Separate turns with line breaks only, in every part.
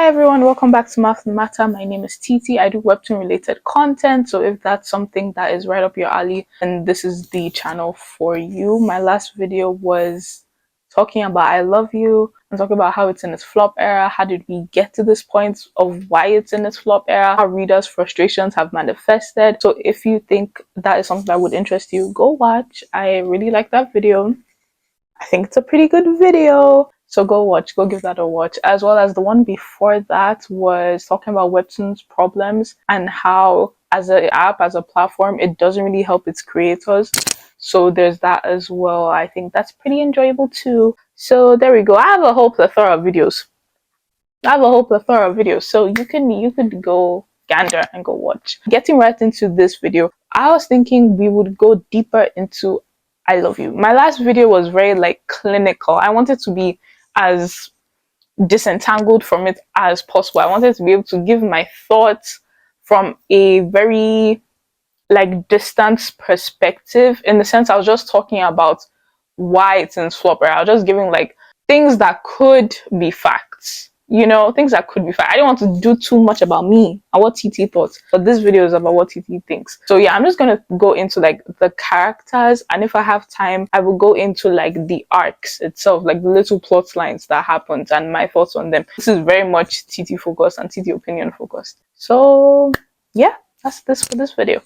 Hi everyone, welcome back to Math Matter. My name is Titi. I do webtoon related content, so if that's something that is right up your alley, then this is the channel for you. My last video was talking about I Love You and talking about how it's in its flop era. How did we get to this point of why it's in its flop era? How readers' frustrations have manifested. So if you think that is something that would interest you, go watch. I really like that video. I think it's a pretty good video. So go watch, go give that a watch. As well as the one before that was talking about Webtoon's problems and how as an app, as a platform, it doesn't really help its creators. So there's that as well. I think that's pretty enjoyable too. So there we go. I have a whole plethora of videos. So you could go gander and go watch. Getting right into this video, I was thinking we would go deeper into I Love You. My last video was very clinical. I wanted to be as disentangled from it as possible. I wanted to be able to give my thoughts from a very distance perspective, in the sense I was just talking about why it's in swap era. I was just giving things that could be facts. Things that could be fact. I didn't want to do too much about me and what TT thought, but this video is about what TT thinks. So yeah, I'm just gonna go into the characters, and if I have time, I will go into the arcs itself, the little plot lines that happened and my thoughts on them. This is very much TT focused and TT opinion focused. So yeah, that's this for this video.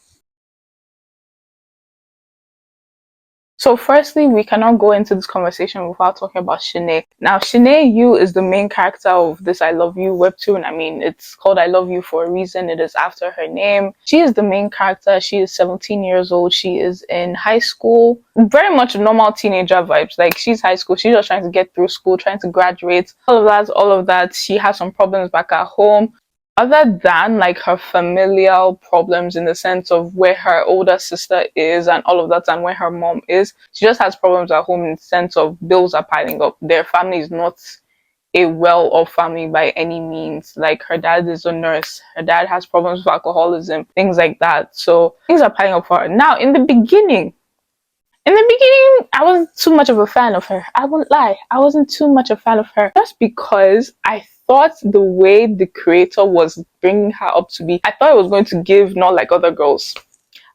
So firstly, we cannot go into this conversation without talking about Shinae. Now, Shinae Yu is the main character of this I Love You webtoon. I mean, it's called I Love You for a reason. It is after her name. She is the main character. She is 17 years old. She is in high school. Very much normal teenager vibes. She's high school. She's just trying to get through school, trying to graduate. All of that. She has some problems back at home. Other than her familial problems, in the sense of where her older sister is and all of that, and where her mom is, she just has problems at home in the sense of bills are piling up. Their family is not a well-off family by any means. Her dad is a nurse. Her dad has problems with alcoholism, things like that. So things are piling up for her. Now, in the beginning, I wasn't too much of a fan of her. I won't lie. I wasn't too much a fan of her, just because I thought the way the creator was bringing her up to be, I thought it was going to give Not Like Other Girls.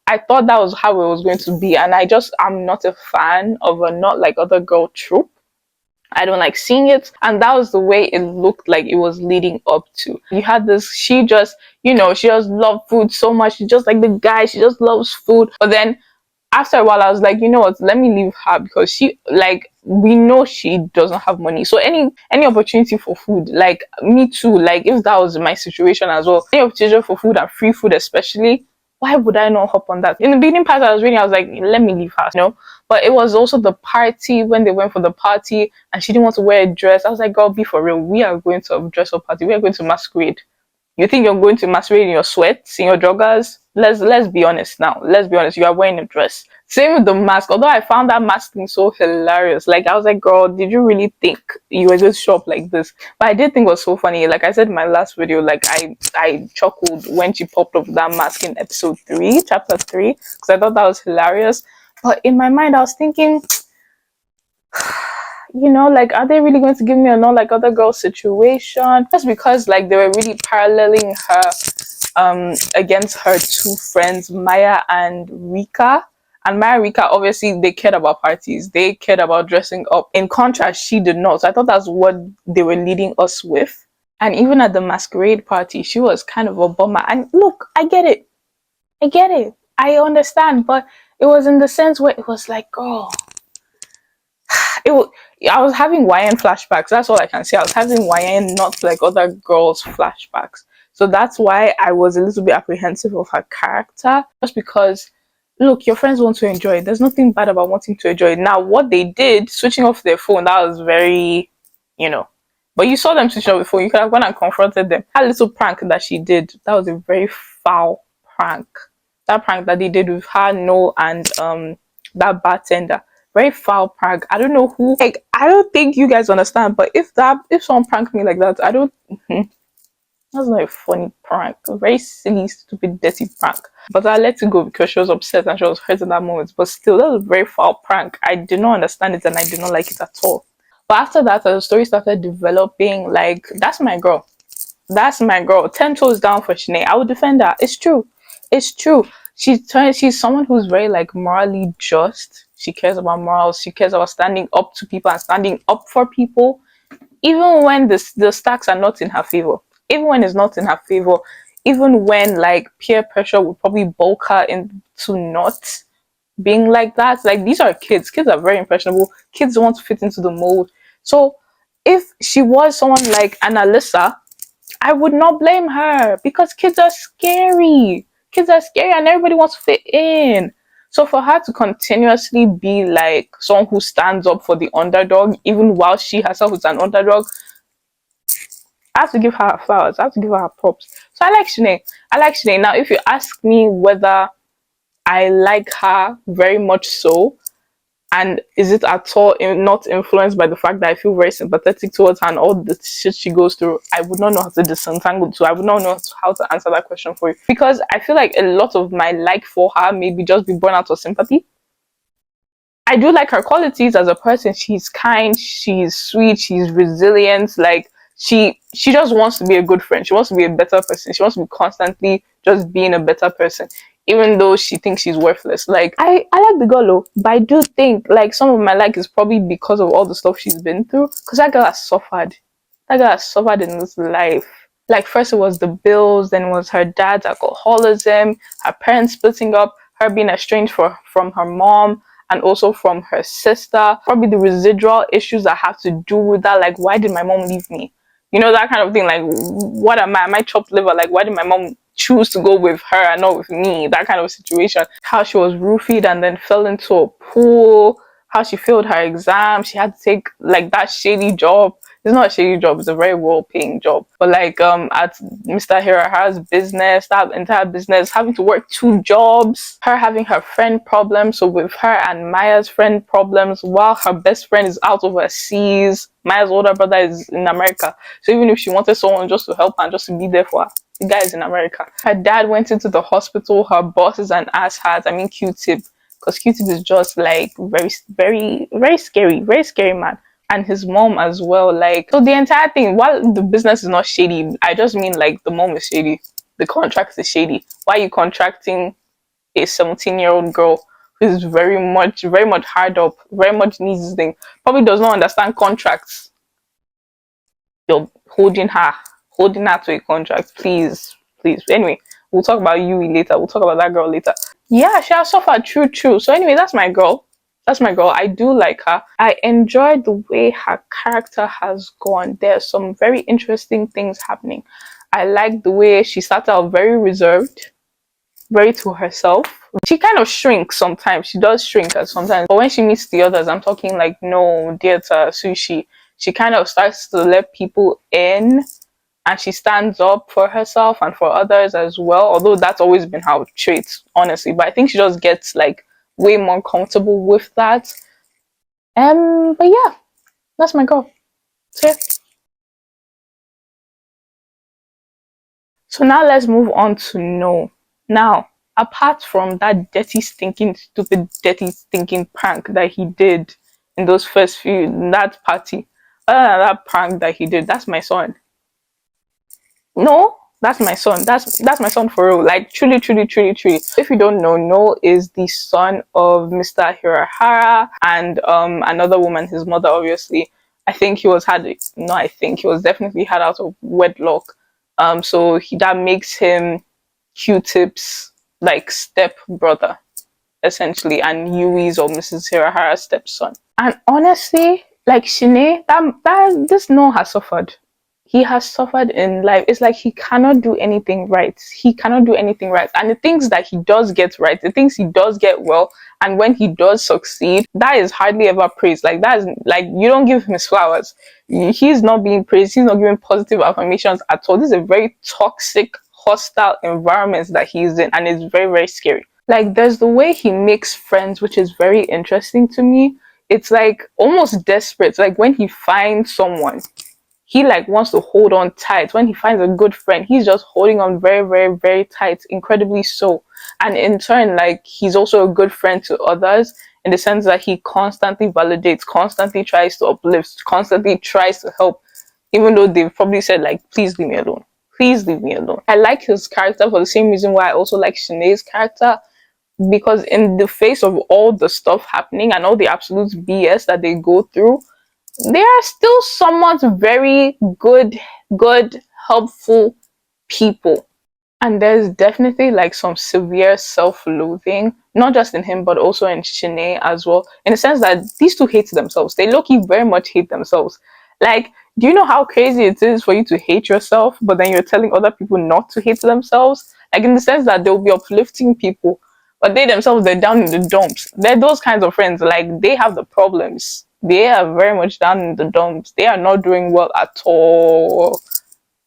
I thought that was how it was going to be, and I'm not a fan of a Not Like Other Girl trope. I don't like seeing it, and that was the way it looked like it was leading up to. You had this, she just loved food so much. She just like the guy, she just loves food. But then after a while, I was like, you know what, let me leave her, because she, we know she doesn't have money. So any opportunity for food, me too, if that was my situation as well, any opportunity for food and free food especially, why would I not hop on that? In the beginning part I was reading, I was like, let me leave her, But it was also the party, when they went for the party and she didn't want to wear a dress. I was like, girl, be for real. We are going to a dress up party. We are going to masquerade. You think you're going to masquerade in your sweats, in your joggers? Let's be honest now. Let's be honest. You are wearing a dress. Same with the mask. Although I found that mask thing so hilarious. I was like, girl, did you really think you were going to show up like this? But I did think it was so funny. Like I said in my last video, I chuckled when she popped up that mask in episode 3, chapter 3, because I thought that was hilarious. But in my mind, I was thinking, are they really going to give me a Not Like Other Girls situation? Just because they were really paralleling her against her two friends, Maya and Rika. And Maya and Rika, obviously, they cared about parties. They cared about dressing up. In contrast, she did not. So I thought that's what they were leading us with. And even at the masquerade party, she was kind of a bummer. And look, I get it. I understand. But it was in the sense where it was like, girl, I was having YN flashbacks. That's all I can say. I was having YN Not Like Other Girls flashbacks. So that's why I was a little bit apprehensive of her character. Just because, look, your friends want to enjoy it. There's nothing bad about wanting to enjoy it. Now, what they did, switching off their phone, that was very, But you saw them switching off the phone. You could have gone and confronted them. That little prank that she did, that was a very foul prank. That prank that they did with her, No, and that bartender. Very foul prank. I don't know who, I don't think you guys understand, but if someone pranked me like that, that's not a funny prank. A very silly, stupid, dirty prank. But I let it go because she was upset and she was hurt in that moment. But still, that was a very foul prank. I did not understand it and I did not like it at all. But after that, as the story started developing, that's my girl. That's my girl. 10 toes down for Shinae. I would defend her. It's true. It's true. She's someone who's very like morally just. She cares about morals. She cares about standing up to people and standing up for people, even when the stacks are not in her favor. Even when it's not in her favor. Even when like peer pressure would probably bulk her into not being like that. Like these are kids. Kids are very impressionable. Kids want to fit into the mold. So if she was someone like Annalisa, I would not blame her because kids are scary. Kids are scary and everybody wants to fit in. So for her to continuously be like someone who stands up for the underdog, even while she herself is an underdog, I have to give her flowers. I have to give her her props. So I like Shanae. I like Shanae. Now, if you ask me whether I like her very much so, and is it at all not influenced by the fact that I feel very sympathetic towards her and all the shit she goes through? I would not know how to disentangle the two. I would not know how to answer that question for you because I feel like a lot of my like for her maybe just be born out of sympathy. I do like her qualities as a person. She's kind, she's sweet, she's resilient. Like she just wants to be a good friend. She wants to be a better person. She wants to be constantly just being a better person, even though she thinks she's worthless. Like I like the girl, though, but I do think like some of my like is probably because of all the stuff she's been through. Because that girl has suffered. That girl has suffered in this life. Like first it was the bills, then it was her dad's alcoholism, her parents splitting up, her being estranged from her mom and also from her sister. Probably the residual issues that have to do with that. Like, why did my mom leave me? You know, that kind of thing. Like, what am I? Am I chopped liver? Like, why did my mom choose to go with her and not with me? That kind of situation. How she was roofied and then fell into a pool. How she failed her exam. She had to take like that shady job. It's not a shady job, it's a very well paying job. But like at Mr. Hirahara's business, that entire business, having to work 2 jobs, her having her friend problems, so with her and Maya's friend problems, while her best friend is out overseas, Maya's older brother is in America. So even if she wanted someone just to help her and just to be there for her, the guy is in America. Her dad went into the hospital, her boss is an asshat, I mean Q-Tip. Because Q-Tip is just like very scary man, and his mom as well. Like, so the entire thing, while the business is not shady, I just mean like the mom is shady, the contract is shady. Why are you contracting a 17-year-old girl who is very much hard up, very much needs this thing, probably does not understand contracts? You're holding her to a contract, please, please. Anyway, we'll talk about Yui later. We'll talk about that girl later. Yeah, she has suffered. True. So anyway, that's my girl. That's my girl. I do like her. I enjoy the way her character has gone. There's some very interesting things happening. I like the way she started out very reserved, very to herself. She kind of shrinks sometimes. She does shrink at sometimes. But when she meets the others, I'm talking like no theater, sushi. She kind of starts to let people in and she stands up for herself and for others as well. Although that's always been her trait, honestly. But I think she just gets like way more comfortable with that. But yeah, that's my girl. So, yeah. So now let's move on to no. Now, apart from that dirty, stinking, stupid, dirty, stinking prank that he did in those first few in that party, other than that prank that he did, that's my son. No, that's my son. That's my son for real. Like truly. If you don't know, No is the son of Mr. Hirahara and another woman, his mother, obviously. I think he was had no, I think he was definitely had out of wedlock. So that makes him Q-Tip's like step brother, essentially, and Yui's or Mrs. Hirahara's stepson. And honestly, like Shinae, that this No has suffered. He has suffered in life. It's like he cannot do anything right. He cannot do anything right. And the things that he does get right, the things he does get well, and when he does succeed, that is hardly ever praised. Like that is like you don't give him his flowers. He's not being praised. He's not giving positive affirmations at all. This is a very toxic, hostile environment that he's in, and it's very scary. Like there's the way he makes friends, which is very interesting to me. It's like almost desperate. Like when he finds someone, he like wants to hold on tight. When he finds a good friend, he's just holding on very tight, incredibly so. And in turn, like he's also a good friend to others in the sense that he constantly validates, constantly tries to uplift, constantly tries to help, even though they've probably said like, please leave me alone. Please leave me alone. I like his character for the same reason why I also like Shanae's character, because in the face of all the stuff happening and all the absolute BS that they go through, they are still somewhat very good, helpful people. And there's definitely like some severe self-loathing, not just in him, but also in Shinae as well. In the sense that these two hate themselves. They low-key very much hate themselves. Like, do you know how crazy it is for you to hate yourself, but then you're telling other people not to hate themselves? Like in the sense that they'll be uplifting people, but they themselves, they're down in the dumps. They're those kinds of friends. Like, they have the problems. They are very much down in the dumps. They are not doing well at all,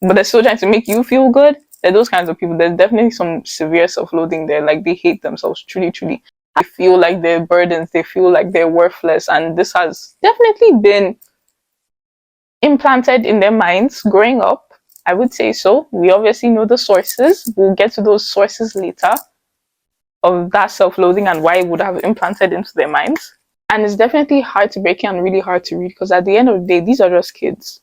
but they're still trying to make you feel good. They're those kinds of people. There's definitely some severe self-loathing there. Like, they hate themselves, truly. They feel like they're burdens. They feel like they're worthless. And this has definitely been implanted in their minds growing up. I would say so. We obviously know the sources. We'll get to those sources later of that self-loathing and why it would have implanted into their minds. And it's definitely hard to break it and really hard to read, because at the end of the day, these are just kids.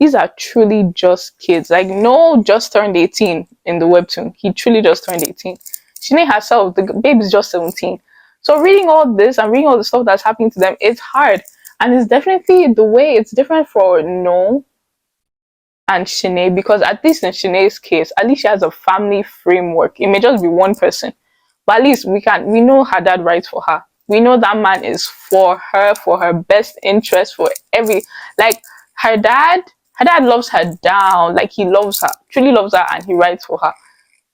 These are truly just kids. Like, no just turned 18 in the webtoon. He truly just turned 18. Shinae herself, the baby's just 17. So reading all this and reading all the stuff that's happening to them, it's hard. And it's definitely the way it's different for No and Shinae, because at least in Shinae's case, at least she has a family framework. It may just be one person, but at least we know her dad writes for her. We know that man is for her best interest, for every, like, her dad loves her down, like he loves her, truly loves her, and he writes for her.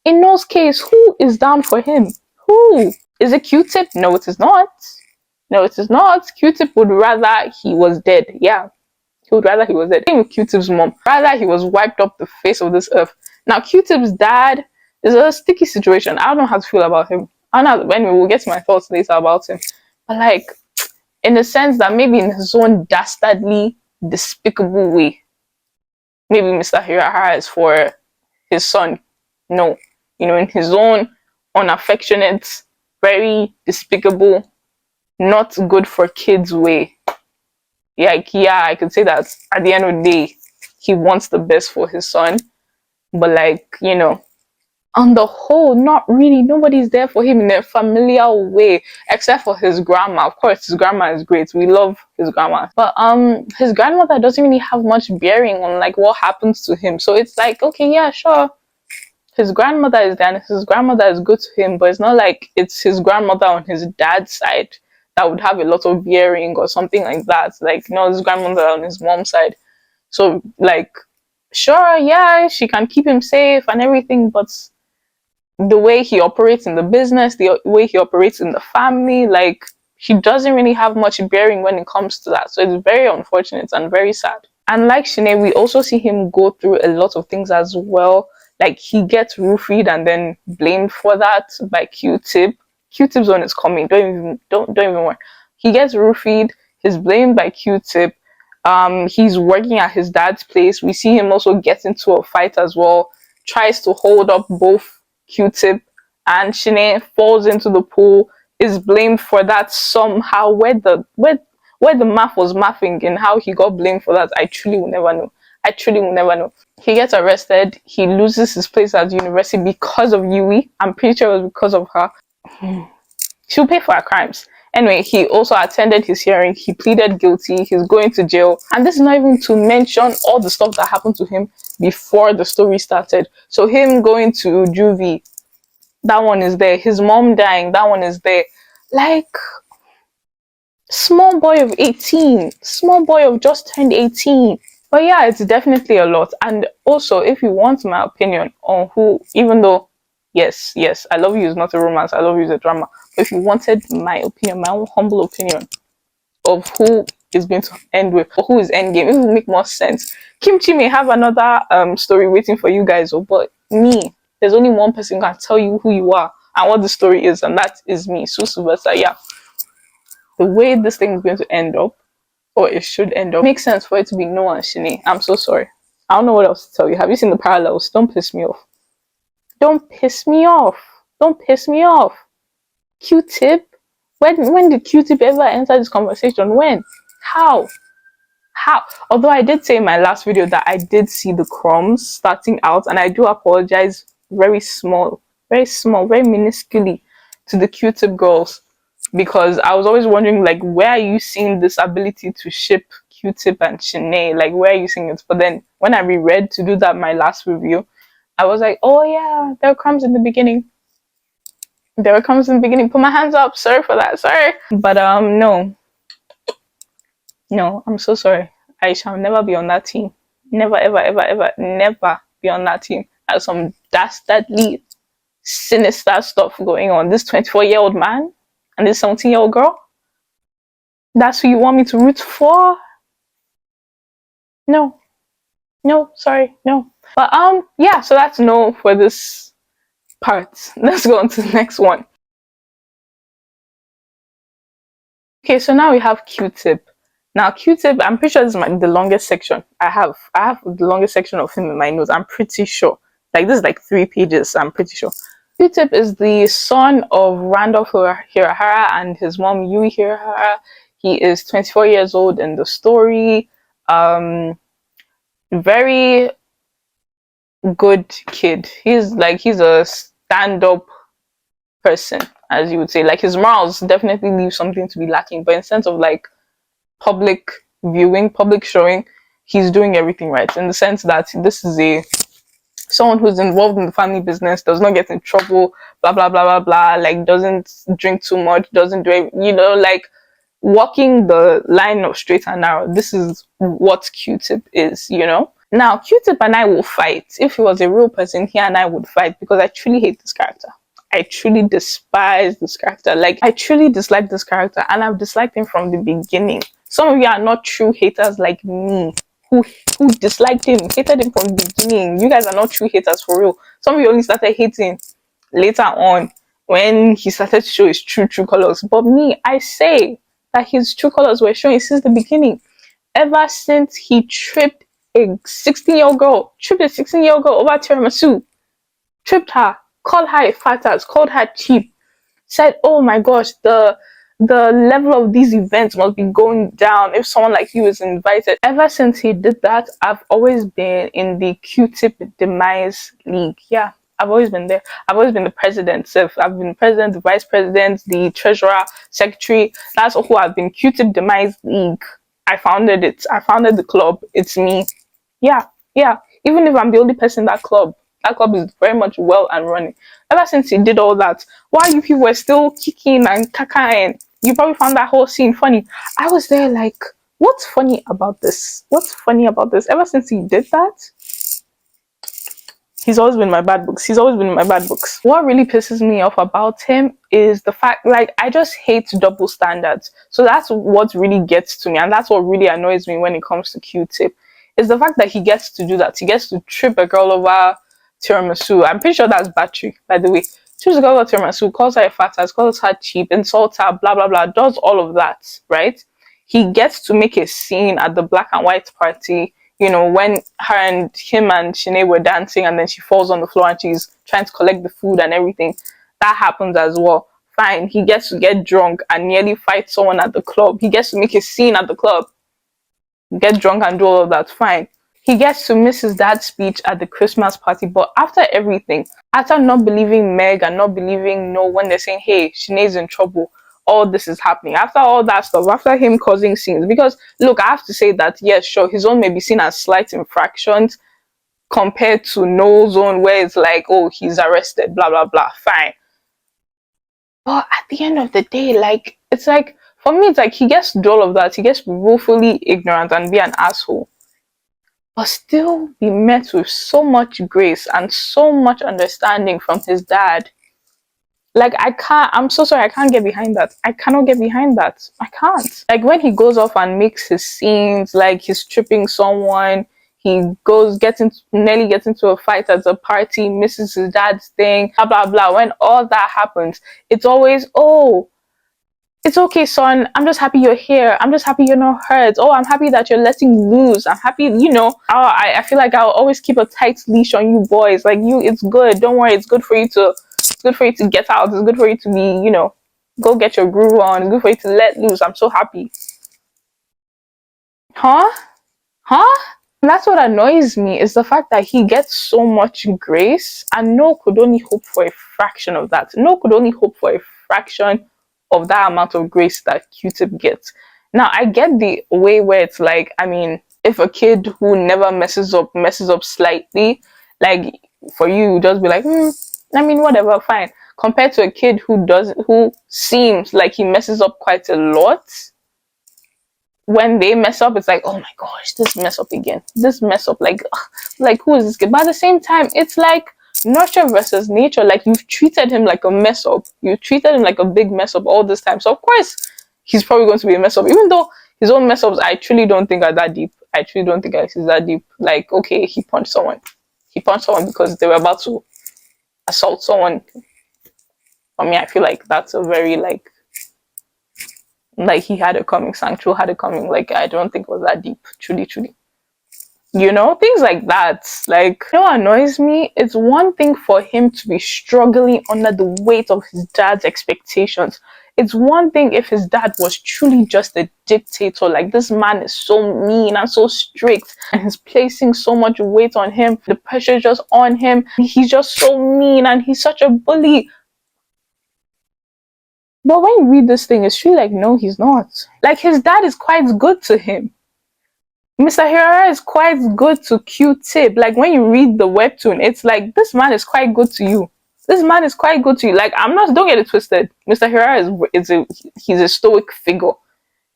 In No's case, who is down for him? Who? Is it Q-Tip? No, it is not. No, it is not. Q-Tip would rather he was dead. Yeah, he would rather he was dead. Same with Q-Tip's mom. Rather he was wiped off the face of this earth. Now, Q-Tip's dad is a sticky situation. I don't know how to feel about him. I don't know. Anyway, we'll get to my thoughts later about him. But like, in the sense that maybe in his own dastardly, despicable way, maybe Mr. Hirahara is for his son. No. You know, in his own unaffectionate, very despicable, not good for kids way. Yeah, I could say that at the end of the day, he wants the best for his son. But like, you know, on the whole, not really. Nobody's there for him in a familiar way, except for his grandma. Of course, his grandma is great. We love his grandma, but his grandmother doesn't really have much bearing on like what happens to him. So it's like, okay, yeah, sure, his grandmother is there, and his grandmother is good to him, but it's not like it's his grandmother on his dad's side that would have a lot of bearing or something like that. Like, no, his grandmother on his mom's side. So like, sure, yeah, she can keep him safe and everything, but the way he operates in the business, the way he operates in the family, like, he doesn't really have much bearing when it comes to that. So it's very unfortunate and very sad. And like Shinae, we also see him go through a lot of things as well. Like, he gets roofied and then blamed for that by Q-Tip. Q-Tip's one is coming. Don't even worry. He gets roofied. He's blamed by Q-Tip. He's working at his dad's place. We see him also get into a fight as well. Tries to hold up both Q-Tip and Shinae, falls into the pool, is blamed for that somehow. Where the math was mathing and how he got blamed for that, I truly will never know. I truly will never know. He gets arrested. He loses his place at university because of Yui. I'm pretty sure it was because of her. She'll pay for her crimes. Anyway, he also attended his hearing. He pleaded guilty. He's going to jail. And this is not even to mention all the stuff that happened to him before the story started. So him going to juvie, that one is there. His mom dying, that one is there. Like, small boy of 18. Small boy of just turned 18. But yeah, it's definitely a lot. And also, if you want my opinion on who, even though, yes, I Love You is not a romance, I Love You is a drama. But if you wanted my opinion, my own humble opinion of who is going to end with, or who is endgame, it would make more sense. Kimchi may have another story waiting for you guys, but me, there's only one person who can tell you who you are and what the story is, and that is me, Susu Versa. Yeah, the way this thing is going to end up, or it should end up, makes sense for it to be No and Shinae. I'm so sorry. I don't know what else to tell you. Have you seen the parallels? Don't piss me off. Don't piss me off. Don't piss me off. Q-Tip? When did Q-Tip ever enter this conversation? When? How? How? Although I did say in my last video that I did see the crumbs starting out, and I do apologize very small, very minusculely to the Q-tip girls, because I was always wondering, like, where are you seeing this ability to ship Q-tip and Shinae? Like, where are you seeing it? But then when I reread to do that my last review, I was like, oh yeah, there were crumbs in the beginning. There were crumbs in the beginning. Put my hands up, sorry for that, sorry. But no, no, I'm so sorry. I shall never be on that team. Never, ever, ever, ever, never be on that team. There's some dastardly, sinister stuff going on. This 24-year-old man and this 17-year-old girl. That's who you want me to root for? No, no, sorry, no. But yeah. So that's no for this part. Let's go on to the next one. Okay, so now we have Q-tip. Now Q-tip, I'm pretty sure this is the longest section. I have the longest section of him in my notes. I'm pretty sure. Like this is like 3 pages. I'm pretty sure. Q-tip is the son of Randolph Hirahara and his mom Yui Hirahara. He is 24 years old in the story. Very good kid. He's a stand-up person, as you would say. Like his morals definitely leave something to be lacking, but in sense of like public viewing, public showing, he's doing everything right, in the sense that this is someone who's involved in the family business, does not get in trouble, blah blah blah blah blah, like doesn't drink too much, doesn't do it, like walking the line of straight and narrow. This is what Q-tip is. Now Q-tip and I will fight. If he was a real person, he and I would fight, because I truly hate this character. I truly despise this character. Like, I truly dislike this character, and I've disliked him from the beginning. Some of you are not true haters like me, who disliked him, hated him from the beginning. You guys are not true haters for real. Some of you only started hating later on when he started to show his true colors. But me, I say that his true colors were showing since the beginning. Ever since he tripped a 16-year-old girl over tiramisu, tripped her, called her a fat ass, called her cheap, said, oh my gosh, the level of these events must be going down if someone like you is invited. Ever since he did that, I've always been in the Q-tip demise league. Yeah, I've always been there. I've always been the president. So I've been president, the vice president, the treasurer, secretary. That's who I've been. Q-tip demise league. I founded it. I founded the club. It's me. Yeah. Even if I'm the only person in that club is very much well and running. Ever since he did all that, while you people were still kicking and cacaing, you probably found that whole scene funny. I was there like, what's funny about this? What's funny about this? Ever since he did that, he's always been in my bad books. What really pisses me off about him is the fact, like, I just hate double standards. So that's what really gets to me, and that's what really annoys me when it comes to Q-tip. Is the fact that he gets to do that. He gets to trip a girl over tiramisu. I'm pretty sure that's battery, by the way. Trips a girl over tiramisu, calls her a fat ass, calls her cheap, insults her, blah blah blah, does all of that, right? He gets to make a scene at the black and white party, when him and Shinae were dancing, and then she falls on the floor and she's trying to collect the food and everything. That happens as well. Fine. He gets to get drunk and nearly fight someone at the club. He gets to make a scene at the club, get drunk and do all of that. Fine. He gets to miss his dad's speech at the Christmas party, but after everything, after not believing Meg and not believing No when they're saying, hey, Shinae's in trouble, all this is happening. After all that stuff, after him causing scenes, because look, I have to say that, yes, sure, his own may be seen as slight infractions compared to No's own, where it's like, oh, he's arrested, blah, blah, blah, fine. But at the end of the day, like, it's like, for me, it's like he gets to do all of that. He gets to be woefully ignorant and be an asshole, but still be met with so much grace and so much understanding from his dad. Like, I'm so sorry, I can't get behind that. I cannot get behind that. I can't. Like, when he goes off and makes his scenes, like he's tripping someone, he nearly gets into a fight at a party, misses his dad's thing, blah, blah, blah. When all that happens, it's always, oh, it's okay, son. I'm just happy you're here. I'm just happy you're not hurt. Oh, I'm happy that you're letting loose. I'm happy, I feel like I'll always keep a tight leash on you boys. Like, it's good. Don't worry. It's good for you to get out. It's good for you to be, go get your groove on. It's good for you to let loose. I'm so happy. Huh? Huh? And that's what annoys me, is the fact that he gets so much grace and No could only hope for a fraction of that. No could only hope for a fraction of that amount of grace that Q-Tip gets. Now I get the way where it's like, I mean, if a kid who never messes up slightly, like for you just be like, I mean whatever, fine. Compared to a kid who seems like he messes up quite a lot, when they mess up, it's like, oh my gosh, this mess up again. This mess up, like, ugh, like who is this kid? But at the same time, it's like nurture versus nature. Like you've treated him like a mess up. You treated him like a big mess up all this time. So of course, he's probably going to be a mess up. Even though his own mess ups, I truly don't think are that deep. I truly don't think it's that deep. Like, okay, he punched someone. He punched someone because they were about to assault someone. For me, I feel like that's a very like he had it coming, Sancho had it coming. Like I don't think it was that deep, truly, truly. You know, things like that. Like, you know what annoys me? It's one thing for him to be struggling under the weight of his dad's expectations. It's one thing if his dad was truly just a dictator, like this man is so mean and so strict and he's placing so much weight on him. The pressure is just on him. He's just so mean and he's such a bully. But when you read this thing, it's really like, no, he's not. Like, his dad is quite good to him. Mr. Hirara is quite good to Q-Tip. Like, when you read the webtoon, it's like, this man is quite good to you. This man is quite good to you. Like, don't get it twisted. Mr. Hirara he's a stoic figure.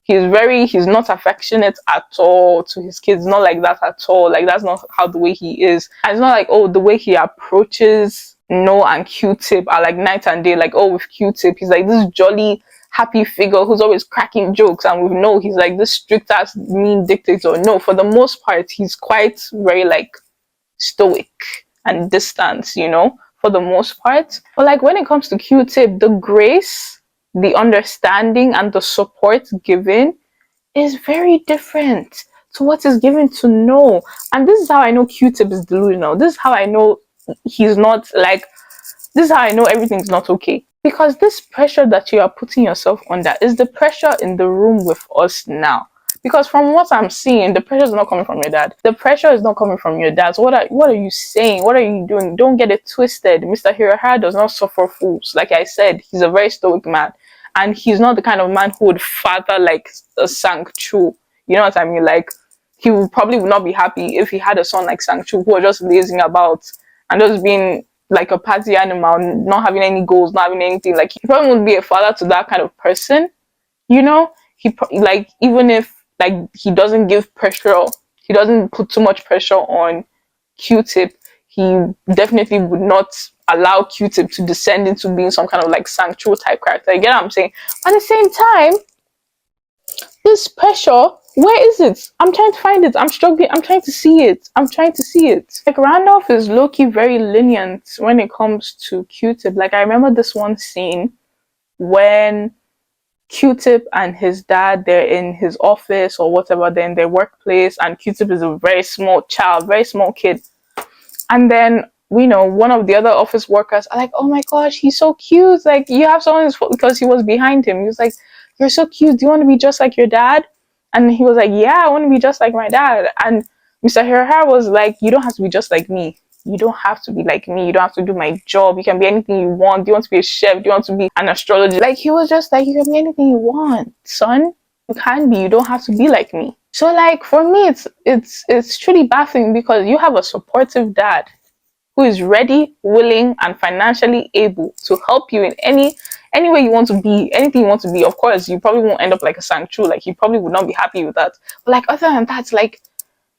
He's not affectionate at all to his kids. Not like that at all. Like, that's not how the way he is. And it's not like, oh, the way he approaches No and Q-Tip are like night and day. Like, oh, with Q-Tip, he's like this jolly, happy figure who's always cracking jokes. And with No, he's like this strict ass, mean dictator. No, for the most part, he's quite very like stoic and distant, you know, for the most part. But like when it comes to Q-Tip, the grace, the understanding, and the support given is very different to what is given to No. And this is how I know Q-Tip is delusional. This is how I know he's not like, this is how I know everything's not okay. Because this pressure that you are putting yourself under is the pressure in the room with us now. Because from what I'm seeing, the pressure is not coming from your dad. The pressure is not coming from your dad. So what are you saying? What are you doing? Don't get it twisted. Mr. Hirohara does not suffer fools. Like I said, he's a very stoic man. And he's not the kind of man who would father like a Sang-Chu. You know what I mean? Like, he would probably not be happy if he had a son like Sang-Chu who was just lazing about and just being like a party animal, not having any goals, not having anything. Like, he probably wouldn't be a father to that kind of person. You know, like, even if like he doesn't give pressure, he doesn't put too much pressure on Q-Tip, he definitely would not allow Q-Tip to descend into being some kind of like Sang-Chu type character. You get what I'm saying? But at the same time, this pressure, where is it? I'm trying to find it. I'm struggling. I'm trying to see it. Like, Randolph is low-key very lenient when it comes to Q-Tip. Like, I remember this one scene when Q-Tip and his dad, they're in his office or whatever, they're in their workplace, and Q-Tip is a very small child, very small kid. And then, we know, one of the other office workers are like, oh my gosh, he's so cute. Like, you have someone who's, because he was behind him. He was like, you're so cute. Do you want to be just like your dad? And he was like, yeah, I want to be just like my dad. And Mr. Hirohara was like, you don't have to be just like me. You don't have to be like me. You don't have to do my job. You can be anything you want. Do you want to be a chef? Do you want to be an astrologer? Like, he was just like, you can be anything you want, son. You can be. You don't have to be like me. So, like, for me, it's truly baffling because you have a supportive dad who is ready, willing, and financially able to help you in any way you want to be, anything you want to be. Of course, you probably won't end up like a Sang-Chu. Like, he probably would not be happy with that. But like, other than that, like,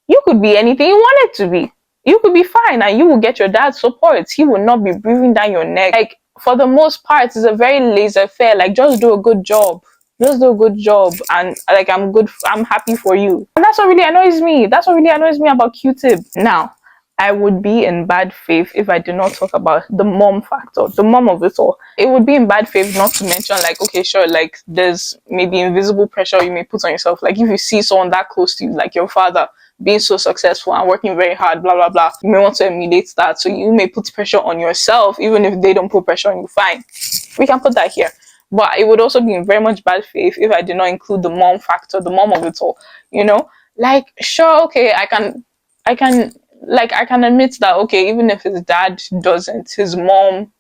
you could be anything you wanted to be. You could be fine and you will get your dad's support. He will not be breathing down your neck. Like, for the most part, it's a very laissez-faire. Like, just do a good job. Just do a good job. And like, I'm happy for you. And that's what really annoys me. That's what really annoys me about Q-Tip. Now, I would be in bad faith if I did not talk about the mom factor, the mom of it all. It would be in bad faith not to mention, like, okay, sure, like, there's maybe invisible pressure you may put on yourself. Like, if you see someone that close to you, like your father, being so successful and working very hard, blah, blah, blah, you may want to emulate that. So you may put pressure on yourself, even if they don't put pressure on you, fine. We can put that here. But it would also be in very much bad faith if I did not include the mom factor, the mom of it all, you know? Like, sure, okay, I can, like, I can admit that, okay, even if his dad doesn't, his mom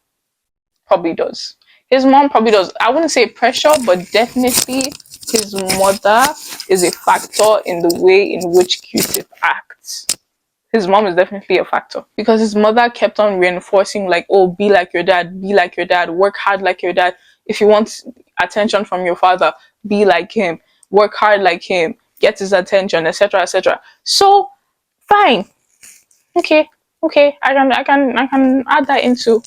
probably does. His mom probably does. I wouldn't say pressure, but definitely his mother is a factor in the way in which Q-Tip acts. His mom is definitely a factor because his mother kept on reinforcing, like, oh, be like your dad, be like your dad, work hard like your dad. If you want attention from your father, be like him, work hard like him, get his attention, etc., etc. So fine, okay, okay, I can add that into,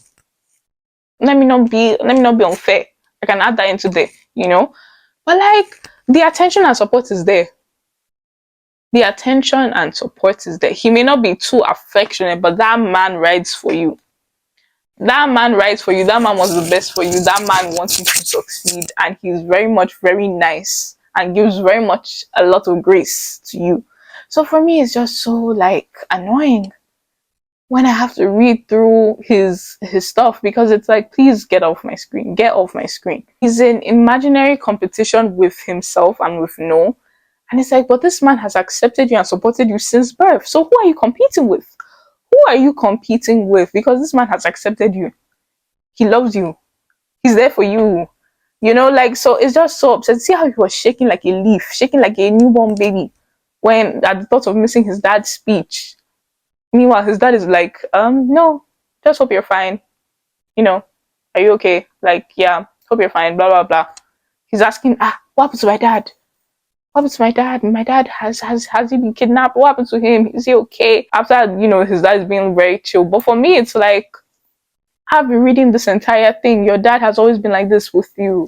let me not be unfair. I can add that into there. But like, the attention and support is there. The attention and support is there. He may not be too affectionate, but that man rides for you. That man rides for you. That man wants the best for you. That man wants you to succeed, and he's very much very nice and gives very much a lot of grace to you. So for me, it's just so like annoying when I have to read through his stuff, because it's like, please get off my screen, get off my screen. He's in imaginary competition with himself and with no, and it's like, but this man has accepted you and supported you since birth. So who are you competing with? Who are you competing with? Because this man has accepted you. He loves you. He's there for you. Like, so it's just so upset. See how he was shaking like a leaf, shaking like a newborn baby when at the thought of missing his dad's speech. Meanwhile, his dad is like, no, just hope you're fine. You know, are you okay? Like, yeah, hope you're fine, blah, blah, blah. He's asking, what happened to my dad? What happened to my dad? My dad has he been kidnapped? What happened to him? Is he okay? After, his dad is being very chill. But for me, it's like, I've been reading this entire thing. Your dad has always been like this with you.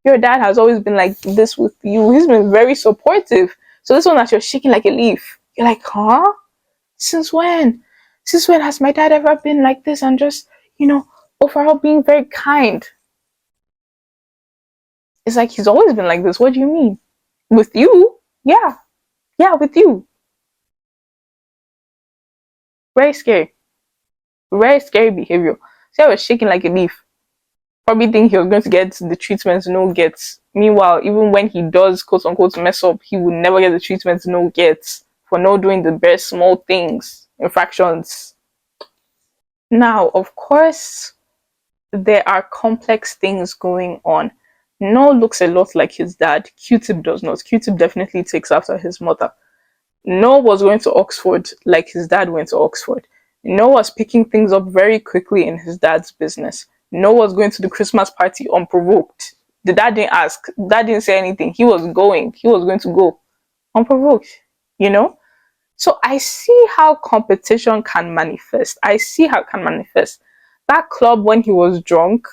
Your dad has always been like this with you. He's been very supportive. So this one that you're shaking like a leaf, you're like, huh? Since when? Since when has my dad ever been like this and just, overall being very kind? It's like he's always been like this. What do you mean? With you? Yeah. Yeah, with you. Very scary. Very scary behavior. See, I was shaking like a leaf. Probably think he was going to get the treatment no gets. Meanwhile, even when he does quote unquote mess up, he would never get the treatment no gets for not doing the best small things, infractions. Now, of course, there are complex things going on. No looks a lot like his dad. Q-Tip does not. Q-Tip definitely takes after his mother. No was going to Oxford like his dad went to Oxford. No was picking things up very quickly in his dad's business. No was going to the Christmas party unprovoked. The dad didn't ask. Dad didn't say anything. He was going. He was going to go unprovoked. You know? So I see how competition can manifest. I see how it can manifest. That club when he was drunk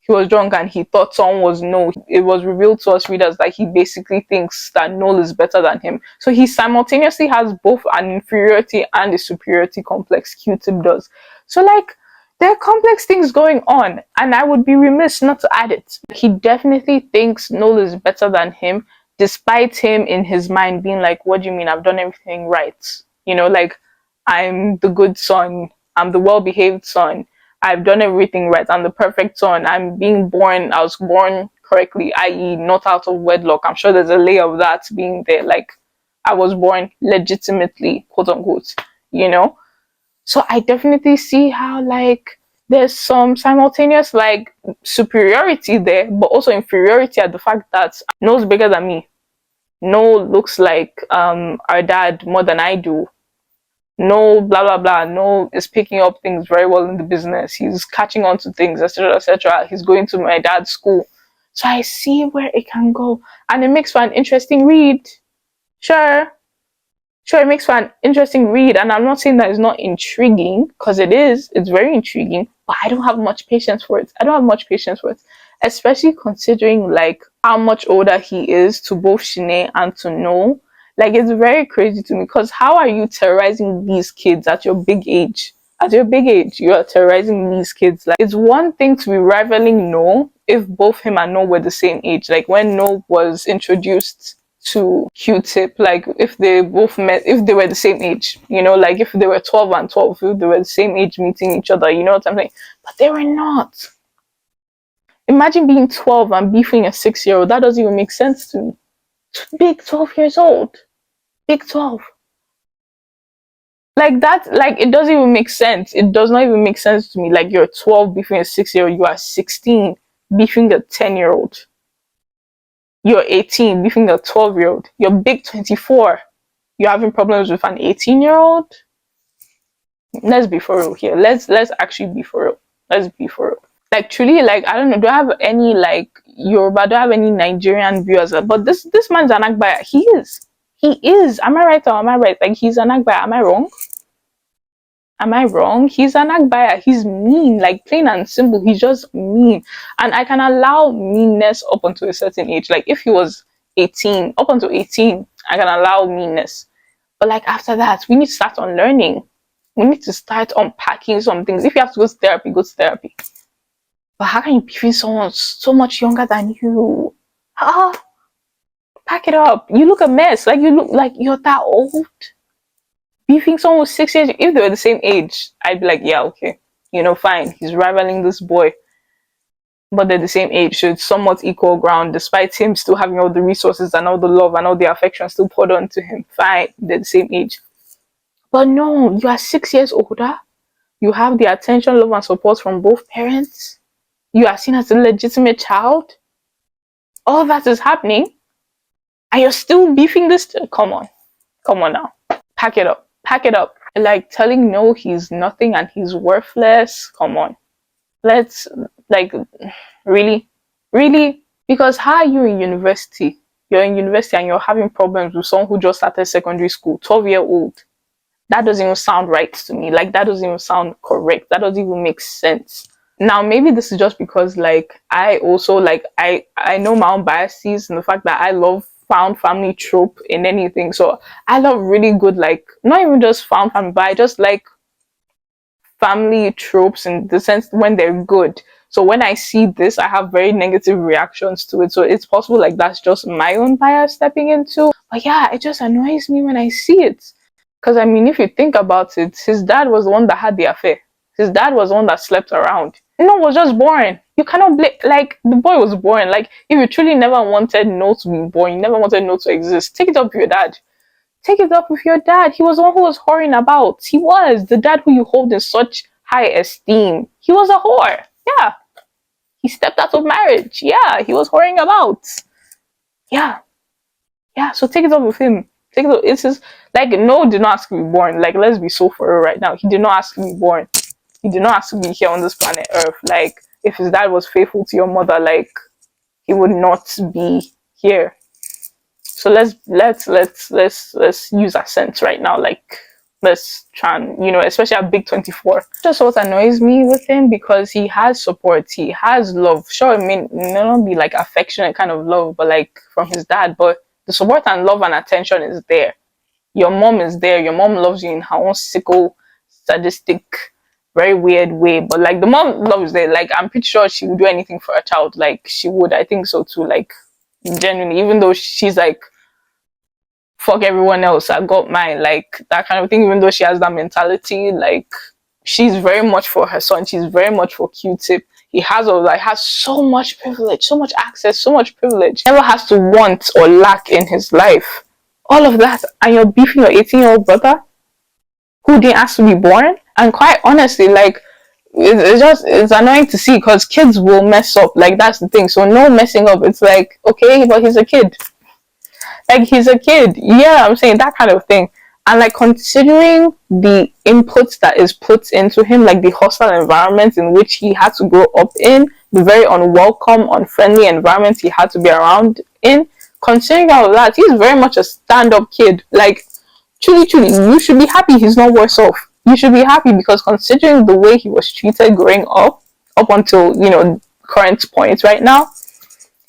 and he thought someone was no. It was revealed to us readers that he basically thinks that Noel is better than him. So he simultaneously has both an inferiority and a superiority complex. Q-Tip does. So like, there are complex things going on, and I would be remiss not to add it. He definitely thinks Noel is better than him, despite him in his mind being like, what do you mean? I've done everything right. Like, I'm the good son. I'm the well-behaved son. I've done everything right. I'm the perfect son. I was born correctly, i.e., not out of wedlock. I'm sure there's a layer of that being there. Like, I was born legitimately, quote unquote, you know? So I definitely see how, like, there's some simultaneous, like, superiority there, but also inferiority at the fact that No's bigger than me. No looks like our dad more than I do. No, blah blah blah. No is picking up things very well in the business. He's catching on to things, etc., etc. He's going to my dad's school. So I see where it can go, and it makes for an interesting read. Sure, sure, it makes for an interesting read, and I'm not saying that it's not intriguing, because it is. It's very intriguing, but I don't have much patience for it. I don't have much patience for it, especially considering like how much older he is to both Shinae and to No. Like, it's very crazy to me, because how are you terrorizing these kids at your big age? At your big age, you are terrorizing these kids. Like, it's one thing to be rivaling No if both him and No were the same age. Like, when No was introduced to Q-Tip, like, if they both met, if they were the same age, like, if they were 12 and 12, if they were the same age meeting each other, you know what I'm saying? But they were not. Imagine being 12 and beefing a 6-year-old. That doesn't even make sense to me. Big 12 years old. Big 12. Like that, like it doesn't even make sense. It does not even make sense to me. Like you're 12 beefing a 6-year-old, you are 16 beefing a 10-year-old. You're 18 beefing a 12-year-old. You're big 24. You're having problems with an 18-year-old. Let's be for real here. Let's actually be for real. Let's be for real. Like truly, like I don't know. Do I have any like Yoruba? Do I have any Nigerian viewers? But this man's an Agbaya. He is. He is. Am I right or am I right? Like he's an Agbaya. Am I wrong? Am I wrong? He's an Agbaya. He's mean, like plain and simple. He's just mean. And I can allow meanness up until a certain age. Like if he was 18, up until 18, I can allow meanness. But like after that, we need to start on learning. We need to start unpacking some things. If you have to go to therapy, go to therapy. But how can you be with someone so much younger than you? Ah, pack it up. You look a mess. Like you look like you're that old. Beefing someone with 6 years, if they were the same age, I'd be like, yeah, okay, fine. He's rivaling this boy, but they're the same age, so it's somewhat equal ground. Despite him still having all the resources and all the love and all the affection still poured onto him, fine, they're the same age. But no, you are 6 years older. You have the attention, love, and support from both parents. You are seen as a legitimate child. All that is happening, and you're still beefing this. Come on now, pack it up. Pack it up. Like telling no, he's nothing and he's worthless. Come on. Let's like really? Really? Because how are you in university? You're in university and you're having problems with someone who just started secondary school, 12-year-old. That doesn't even sound right to me. Like that doesn't even sound correct. That doesn't even make sense. Now maybe this is just because like I also like I know my own biases and the fact that I love found family trope in anything. So I love really good, like not even just found family, but I just like family tropes in the sense when they're good. So when I see this, I have very negative reactions to it. So it's possible like that's just my own bias stepping into. But yeah, it just annoys me when I see it. Because I mean, if you think about it, his dad was the one that had the affair. His dad was the one that slept around. No, it was just boring. You cannot blame, like, the boy was boring. Like, if you truly never wanted no to be born, you never wanted no to exist, take it up with your dad. Take it up with your dad. He was the one who was whoring about. He was the dad who you hold in such high esteem. He was a whore. Yeah. He stepped out of marriage. Yeah. He was whoring about. Yeah. Yeah. So take it up with him. Take it up. It's just, like, no did not ask to be born. Like, let's be so for real right now. He did not ask to be born. He did not ask to be here on this planet Earth. Like, if his dad was faithful to your mother, like, he would not be here. So let's use our sense right now. Like, let's try and, especially at big 24. Just what annoys me with him, because he has support, he has love. Sure, I mean, it may not be like affectionate kind of love, but like from his dad. But the support and love and attention is there. Your mom is there. Your mom loves you in her own sickle, sadistic, very weird way. But like the mom loves it. Like I'm pretty sure she would do anything for a child. Like she would. I think so too. Like genuinely, even though she's like, fuck everyone else, I got mine, like that kind of thing. Even though she has that mentality, like she's very much for her son. She's very much for Q-Tip. He has so much privilege, so much access, so much privilege. Never has to want or lack in his life. All of that, and you're beefing your 18-year-old brother who didn't ask to be born. And quite honestly, like it's annoying to see, because kids will mess up. Like that's the thing. So no messing up. It's like, okay, but he's a kid. Like he's a kid. Yeah, I'm saying that kind of thing. And like considering the inputs that is put into him, like the hostile environment in which he had to grow up in, the very unwelcome, unfriendly environment he had to be around in, considering all of that, he's very much a stand-up kid. Like truly, you should be happy he's not worse off. You should be happy, because considering the way he was treated growing up until, current point right now,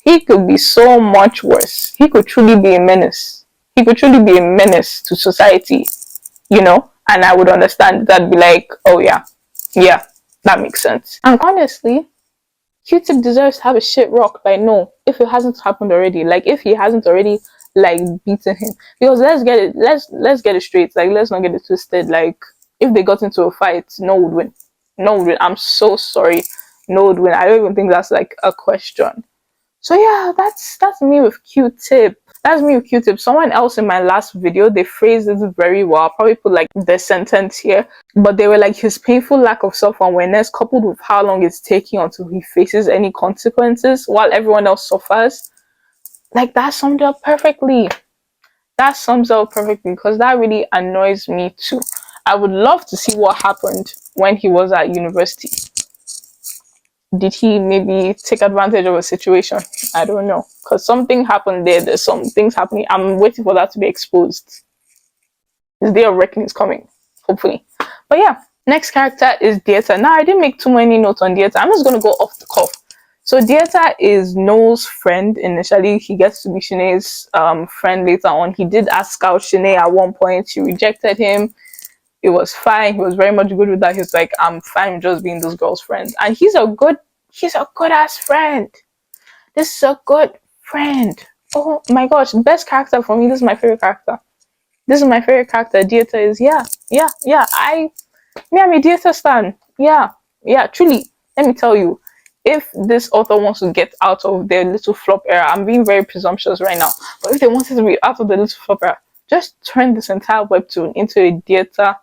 he could be so much worse. He could truly be a menace. He could truly be a menace to society, and I would understand that, be like, oh yeah, that makes sense. And honestly, Q-Tip deserves to have a shit rock by no, if it hasn't happened already. Like if he hasn't already like beaten him. Because let's get it straight. Like let's not get it twisted. Like if they got into a fight, no would win. No would win. I'm so sorry. No would win. I don't even think that's like a question. So yeah, that's me with Q-Tip. That's me with Q-tip. Someone else in my last video, they phrased it very well. I'll probably put like the sentence here. But they were like, his painful lack of self-awareness coupled with how long it's taking until he faces any consequences while everyone else suffers. Like, that summed it up perfectly. That sums it up perfectly, because that really annoys me too. I would love to see what happened when he was at university. Did he maybe take advantage of a situation? I don't know. Because something happened there. There's some things happening. I'm waiting for that to be exposed. His day of reckoning is coming. Hopefully. But yeah, next character is Dieta. Now, I didn't make too many notes on Dieta. I'm just going to go off the cuff. So Dieta is Noel's friend initially. He gets to be Shinae's friend later on. He did ask out Shinae at one point. She rejected him. It was fine. He was very much good with that. He's like, I'm fine just being this girl's friend. And he's a good ass friend. This is a good friend. Oh my gosh, best character for me. This is my favorite character. This is my favorite character. Dieta is, yeah. I'm a Dieta stan. Yeah, truly. Let me tell you, if this author wants to get out of their little flop era, I'm being very presumptuous right now, but if they wanted to be out of the little flop era, just turn this entire webtoon into a Dieta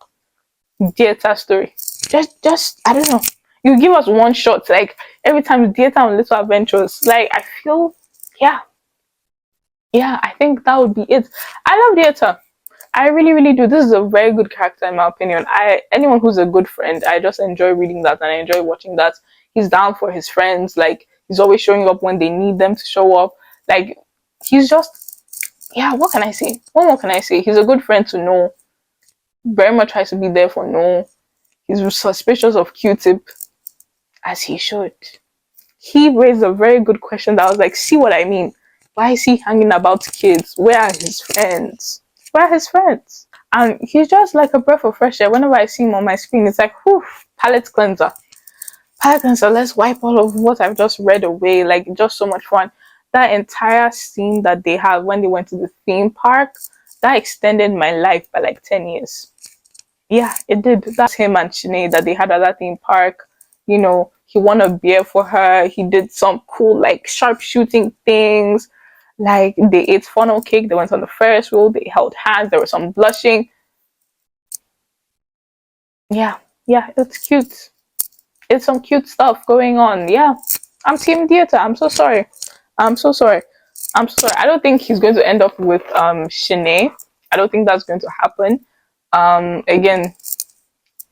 story. Just I don't know. You give us one shot, like every time Dieta on Little Adventures. Like, I feel, yeah, I think that would be it. I love Dieta. I really do. This is a very good character in my opinion. Anyone who's a good friend, I just enjoy reading that and I enjoy watching that. He's down for his friends. Like, he's always showing up when they need them to show up. Like, he's just, yeah, what can I say? What more can I say? He's a good friend to know. Very much tries to be there for No. He's suspicious of Q-tip, as he should. He raised a very good question that I was like, see what I mean? Why is he hanging about kids? Where are his friends? Where are his friends? And he's just like a breath of fresh air. Whenever I see him on my screen, it's like, whew, palette cleanser. Palette cleanser, let's wipe all of what I've just read away. Like, just so much fun. That entire scene that they had when they went to the theme park, that extended my life by like 10 years. Yeah, it did. That's him and Shinae that they had at that theme park. You know, he won a beer for her. He did some cool, like, sharpshooting things. Like, they ate funnel cake. They went on the Ferris wheel. They held hands. There was some blushing. Yeah, it's cute. It's some cute stuff going on. Yeah, I'm Team Dieta. I'm so sorry. I don't think he's going to end up with Shinae. I don't think that's going to happen. Again,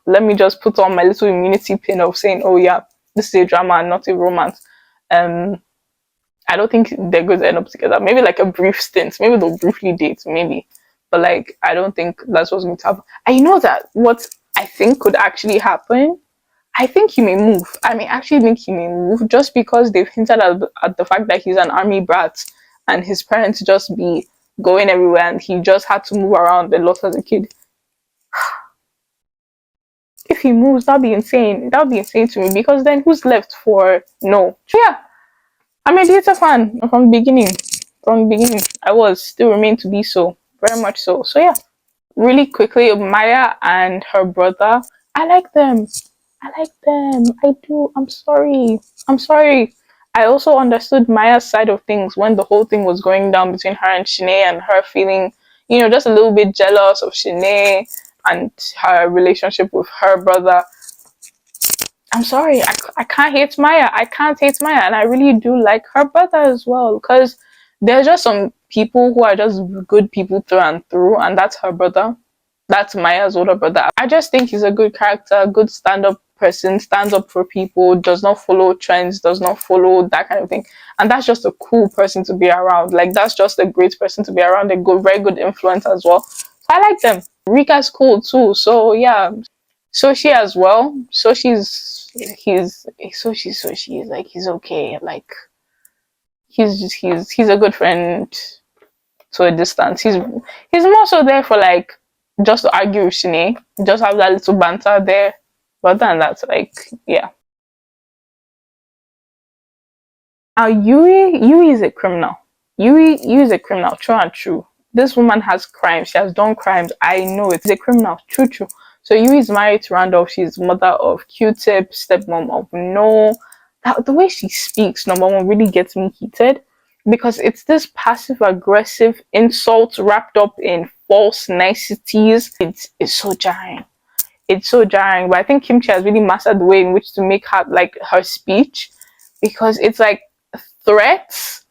let me just put on my little immunity pin of saying, oh yeah, this is a drama and not a romance. I don't think they're going to end up together. Maybe like a brief stint. Maybe they'll briefly date, maybe. But like, I don't think that's what's going to happen. And you know that what I think could actually happen? I think he may move. I may actually think he may move just because they've hinted at the fact that he's an army brat and his parents just be going everywhere and he just had to move around a lot as a kid. If he moves, that'd be insane. That'd be insane to me, because then who's left for No? So yeah, I'm a Dieta fan from the beginning. From the beginning, I was, still remain to be so. Very much so. So yeah, really quickly, Maya and her brother. I like them. I do. I'm sorry. I also understood Maya's side of things when the whole thing was going down between her and Shinae, and her feeling, you know, just a little bit jealous of Shinae and her relationship with her brother. I'm sorry, I can't hate Maya. And I really do like her brother as well, because there's just some people who are just good people through and through, and that's her brother. That's Maya's older brother. I just think he's a good character, good stand-up person, stands up for people, does not follow trends, does not follow that kind of thing. And that's just a cool person to be around. Like, that's just a great person to be around, a good, very good influence as well. So I like them. Rika's cool too. So yeah. Soshi as well. Soshi's like, he's okay. Like, he's a good friend to a distance. He's more so there for like just to argue with Shinae, just have that little banter there. But other than that, like, yeah. Now Yui is a criminal. Yui is a criminal, true and true. This woman has crimes. She has done crimes. I know it. She's a criminal, true. So Yui is married to Randolph. She's mother of Q-tip, stepmom of No. The way she speaks, number one, really gets me heated. because it's this passive aggressive insult wrapped up in false niceties. It's so jarring. It's so jarring. But I think Kimchi has really mastered the way in which to make her like her speech, because it's like threats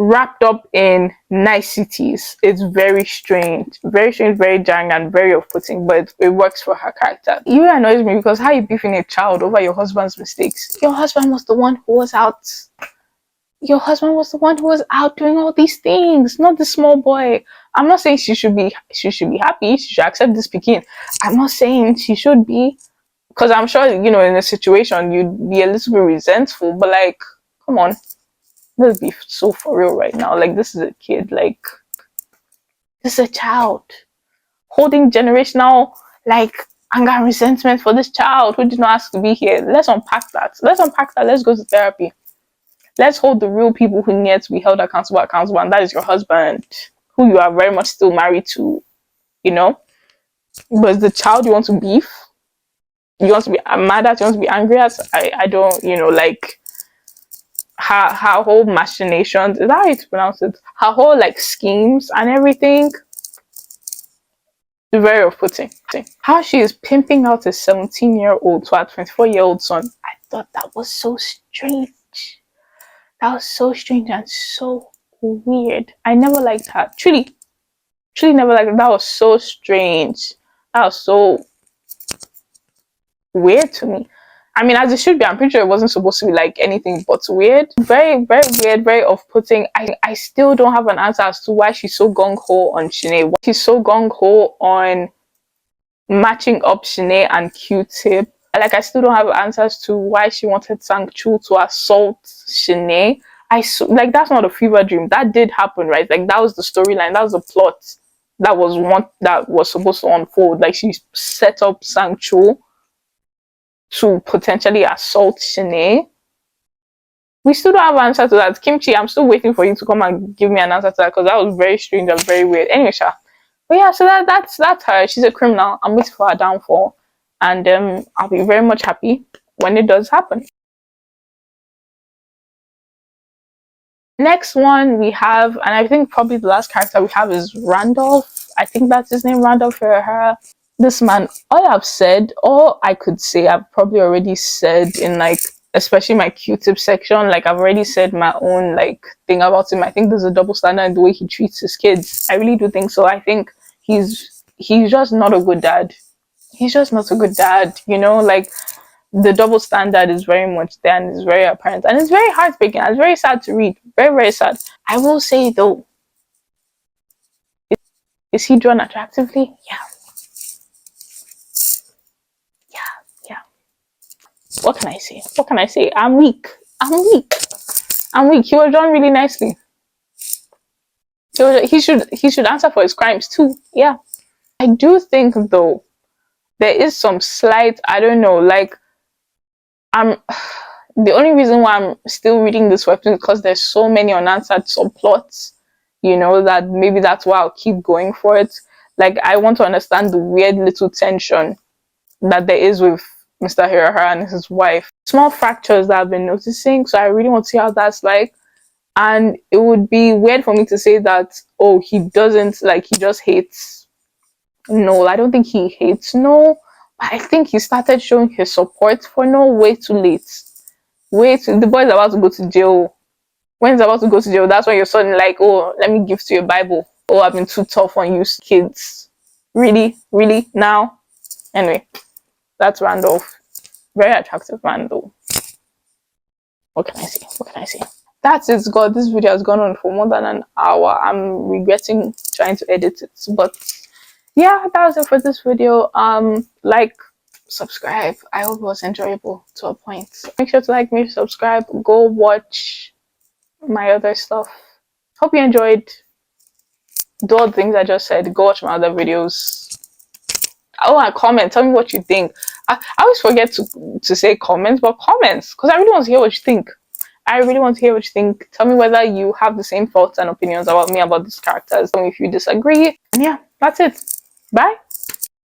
wrapped up in niceties. It's very strange, very jarring, and very off-putting, but it works for her character. It really annoys me because how you beefing a child over your husband's mistakes? Your husband was the one who was out. Your husband was the one who was out doing all these things, not the small boy. I'm not saying she should be happy. She should accept this Pekin. I'm not saying she should be, because I'm sure, you know, in a situation you'd be a little bit resentful, but like, come on. Let's be so for real right now. Like, this is a kid. Like, this is a child holding generational like anger and resentment for this child who did not ask to be here. Let's unpack that. Let's go to therapy. Let's hold the real people who need to be held accountable, and that is your husband, who you are very much still married to, you know. But the child you want to beef, you want to be mad at, you want to be angry at. I don't, you know, like, her whole machinations, is that how you pronounce it? Her whole like schemes and everything, very off-putting. How she is pimping out a 17-year-old to her 24-year-old son, I thought that was so strange. That was so strange and so weird. I never liked her. Truly never liked her. That was so strange. That was so weird to me. I mean, as it should be. I'm pretty sure it wasn't supposed to be like anything but weird. Very weird, very off-putting. I still don't have an answer as to why she's so gung-ho on Shinae. Why she's so gung-ho on matching up Shinae and Q-Tip. Like, I still don't have answers to why she wanted Sang-Chul to assault Shinae. Like, that's not a fever dream. That did happen, right? Like, that was the storyline. That was the plot. That was supposed to unfold. Like, she set up Sang-Chul to potentially assault Shinae. We still don't have an answer to that. Kimchi, I'm still waiting for you to come and give me an answer to that, because that was very strange and very weird. Anyway, Sha. But yeah, so that's her. She's a criminal. I'm waiting for her downfall. And I'll be very much happy when it does happen. Next one we have, and I think probably the last character we have, is Randolph. I think that's his name, Randolph Ferrara. This man, all I could say, I've probably already said in like, especially my Q-Tip section. Like, I've already said my own like thing about him. I think there's a double standard in the way he treats his kids. I really do think so. I think he's just not a good dad. He's just not a good dad, you know. Like, the double standard is very much there and it's very apparent, and it's very heartbreaking. It's very sad to read. Very sad. I will say though, is he drawn attractively? Yeah. What can I say? I'm weak. He was drawn really nicely. He should answer for his crimes too. Yeah. I do think though, there is some slight, I don't know, like, the only reason why I'm still reading this webtoon is because there's so many unanswered subplots, you know, that maybe that's why I'll keep going for it. Like, I want to understand the weird little tension that there is with Mr. Hirahara and his wife. Small fractures that I've been noticing, so I really want to see how that's like. And it would be weird for me to say that, oh, he doesn't, like, he just hates Noel. I don't think he hates Noel, but I think he started showing his support for Noel way too late. The boy's about to go to jail. When he's about to go to jail, that's when you're suddenly like, oh, let me give to you a Bible. Oh, I've been too tough on you kids. Really now? Anyway, that's Randolph. Very attractive man though. What can I say? That's it, God. This video has gone on for more than an hour. I'm regretting trying to edit it. But yeah, that was it for this video. Like, subscribe. I hope it was enjoyable to a point. Make sure to like me, subscribe, go watch my other stuff. Hope you enjoyed. Do all the things I just said. Go watch my other videos. Oh, and comment. Tell me what you think. I always forget to say comments, but comments, because I really want to hear what you think. Tell me whether you have the same thoughts and opinions about me, about these characters. Tell me if you disagree. And yeah, that's it. Bye.